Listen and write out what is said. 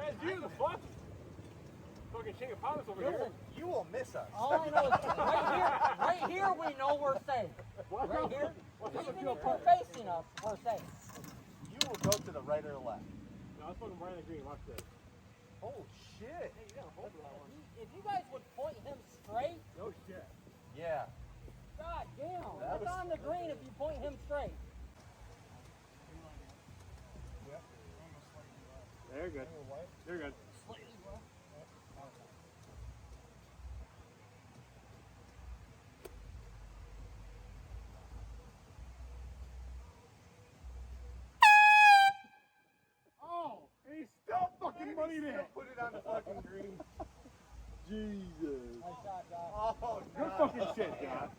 That's you, the fuck? Fucking King of Pilots over here. You will miss us. All I know is right here we know we're safe. Right here, even if you're facing us, we're safe. You will go to the right or the left. No, I was fucking right on the green. Watch this. Oh shit. Hey, you gotta hold that one. If you guys would point him straight, No shit. Yeah. god damn, That it's was- on the green if you point him straight. They're good. They're good. Oh, and he's still fucking money there. Put it on the fucking green. Jesus. Nice shot, Josh. Oh, Good God. fucking shit, John.